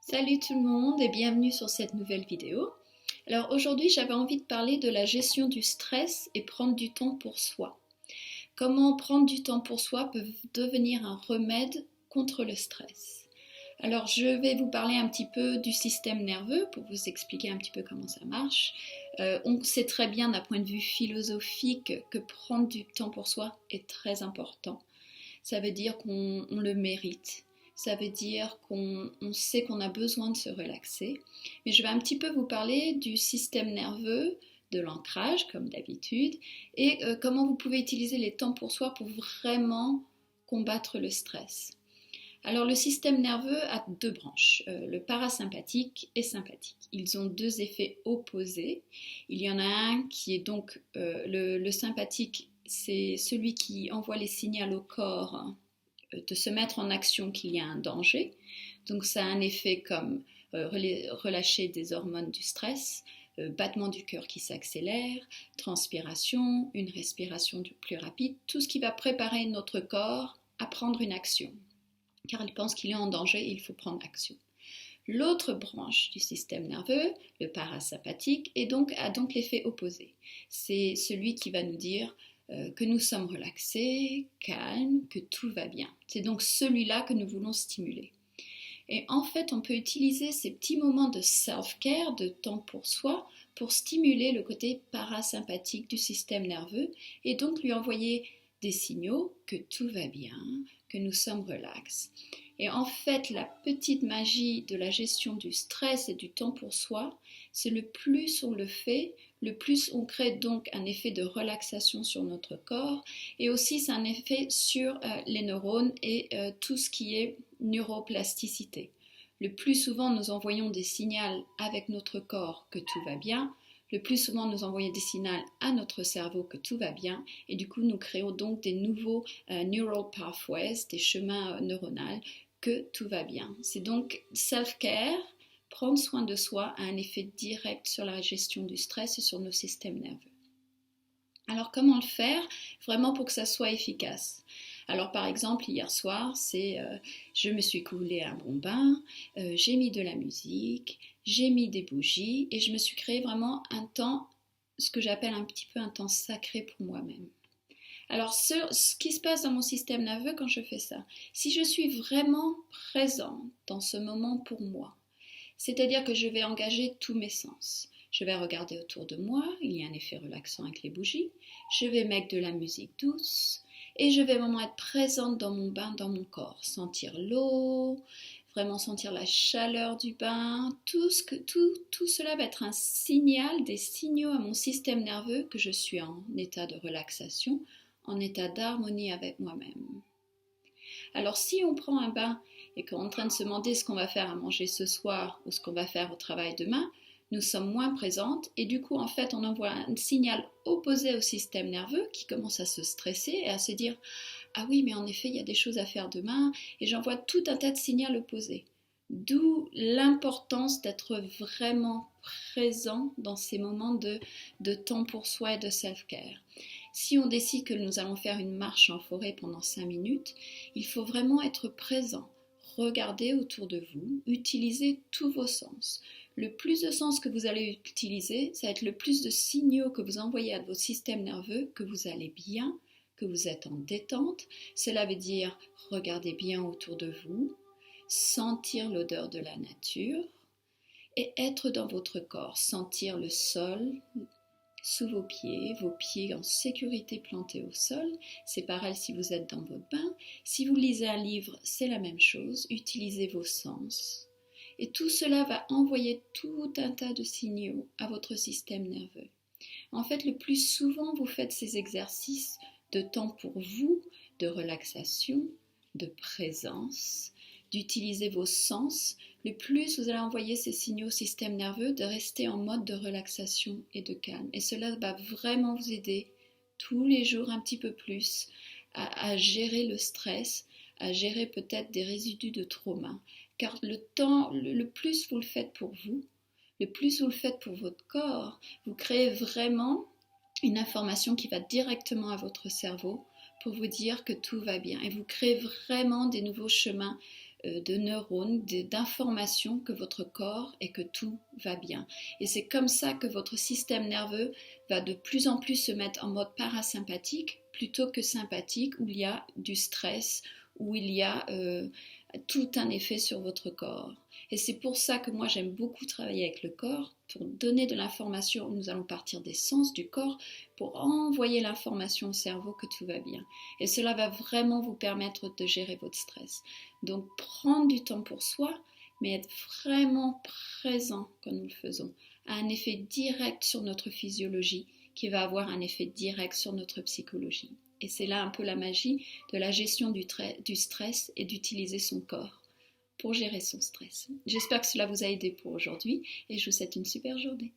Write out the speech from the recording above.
Salut tout le monde et bienvenue sur cette nouvelle vidéo. Alors aujourd'hui j'avais envie de parler de la gestion du stress et prendre du temps pour soi. Comment prendre du temps pour soi peut devenir un remède contre le stress. Alors je vais vous parler un petit peu du système nerveux pour vous expliquer un petit peu comment ça marche. On sait très bien d'un point de vue philosophique que prendre du temps pour soi est très important. Ça veut dire qu'on le mérite. Ça veut dire qu'on sait qu'on a besoin de se relaxer. Mais je vais un petit peu vous parler du système nerveux, de l'ancrage comme d'habitude, et comment vous pouvez utiliser les temps pour soi pour vraiment combattre le stress. Alors le système nerveux a deux branches, le parasympathique et sympathique. Ils ont deux effets opposés. Il y en a un qui est donc le sympathique, c'est celui qui envoie les signaux au corps de se mettre en action qu'il y a un danger. Donc ça a un effet comme relâcher des hormones du stress, battement du cœur qui s'accélère, transpiration, une respiration plus rapide, tout ce qui va préparer notre corps à prendre une action. Car il pense qu'il est en danger et il faut prendre action. L'autre branche du système nerveux, le parasympathique, a donc l'effet opposé. C'est celui qui va nous dire que nous sommes relaxés, calmes, que tout va bien. C'est donc celui-là que nous voulons stimuler. Et en fait, on peut utiliser ces petits moments de self-care, de temps pour soi, pour stimuler le côté parasympathique du système nerveux et donc lui envoyer des signaux que tout va bien, que nous sommes relax. Et en fait, la petite magie de la gestion du stress et du temps pour soi, c'est le plus on le fait, le plus on crée donc un effet de relaxation sur notre corps et aussi c'est un effet sur les neurones et tout ce qui est neuroplasticité. Le plus souvent nous envoyons des signaux avec notre corps que tout va bien, le plus souvent nous envoyons des signaux à notre cerveau que tout va bien et du coup nous créons donc des nouveaux neural pathways, des chemins neuronaux que tout va bien. C'est donc self-care, prendre soin de soi a un effet direct sur la gestion du stress et sur nos systèmes nerveux. Alors comment le faire vraiment pour que ça soit efficace? Alors par exemple hier soir, je me suis coulé un bon bain, j'ai mis de la musique, j'ai mis des bougies et je me suis créé vraiment un temps, ce que j'appelle un petit peu un temps sacré pour moi-même. Alors ce qui se passe dans mon système nerveux quand je fais ça, si je suis vraiment présente dans ce moment pour moi, c'est-à-dire que je vais engager tous mes sens. Je vais regarder autour de moi, il y a un effet relaxant avec les bougies. Je vais mettre de la musique douce et je vais vraiment être présente dans mon bain, dans mon corps. Sentir l'eau, vraiment sentir la chaleur du bain. Tout cela va être un signal, des signaux à mon système nerveux que je suis en état de relaxation, en état d'harmonie avec moi-même. Alors si on prend un bain et qu'on est en train de se demander ce qu'on va faire à manger ce soir ou ce qu'on va faire au travail demain, nous sommes moins présentes et du coup en fait on envoie un signal opposé au système nerveux qui commence à se stresser et à se dire ah oui mais en effet il y a des choses à faire demain et j'envoie tout un tas de signaux opposés. D'où l'importance d'être vraiment présent dans ces moments de temps pour soi et de self-care. Si on décide que nous allons faire une marche en forêt pendant 5 minutes, il faut vraiment être présent. Regardez autour de vous, utilisez tous vos sens. Le plus de sens que vous allez utiliser, ça va être le plus de signaux que vous envoyez à votre système nerveux que vous allez bien, que vous êtes en détente. Cela veut dire regardez bien autour de vous, sentir l'odeur de la nature et être dans votre corps, sentir le sol sous vos pieds en sécurité plantés au sol. C'est pareil si vous êtes dans votre bain. Si vous lisez un livre, c'est la même chose. Utilisez vos sens. Et tout cela va envoyer tout un tas de signaux à votre système nerveux. En fait, le plus souvent, vous faites ces exercices de temps pour vous, de relaxation, de présence, d'utiliser vos sens, le plus vous allez envoyer ces signaux au système nerveux de rester en mode de relaxation et de calme. Et cela va vraiment vous aider tous les jours un petit peu plus à gérer le stress, à gérer peut-être des résidus de trauma. Car le plus vous le faites pour vous, le plus vous le faites pour votre corps, vous créez vraiment une information qui va directement à votre cerveau pour vous dire que tout va bien. Et vous créez vraiment des nouveaux chemins de neurones, d'informations que votre corps et que tout va bien. Et c'est comme ça que votre système nerveux va de plus en plus se mettre en mode parasympathique plutôt que sympathique, où il y a du stress, où il y a tout un effet sur votre corps. Et c'est pour ça que moi j'aime beaucoup travailler avec le corps, pour donner de l'information. Nous allons partir des sens du corps pour envoyer l'information au cerveau que tout va bien. Et cela va vraiment vous permettre de gérer votre stress. Donc prendre du temps pour soi, mais être vraiment présent quand nous le faisons, a un effet direct sur notre physiologie qui va avoir un effet direct sur notre psychologie. Et c'est là un peu la magie de la gestion du stress et d'utiliser son corps pour gérer son stress. J'espère que cela vous a aidé pour aujourd'hui et je vous souhaite une super journée.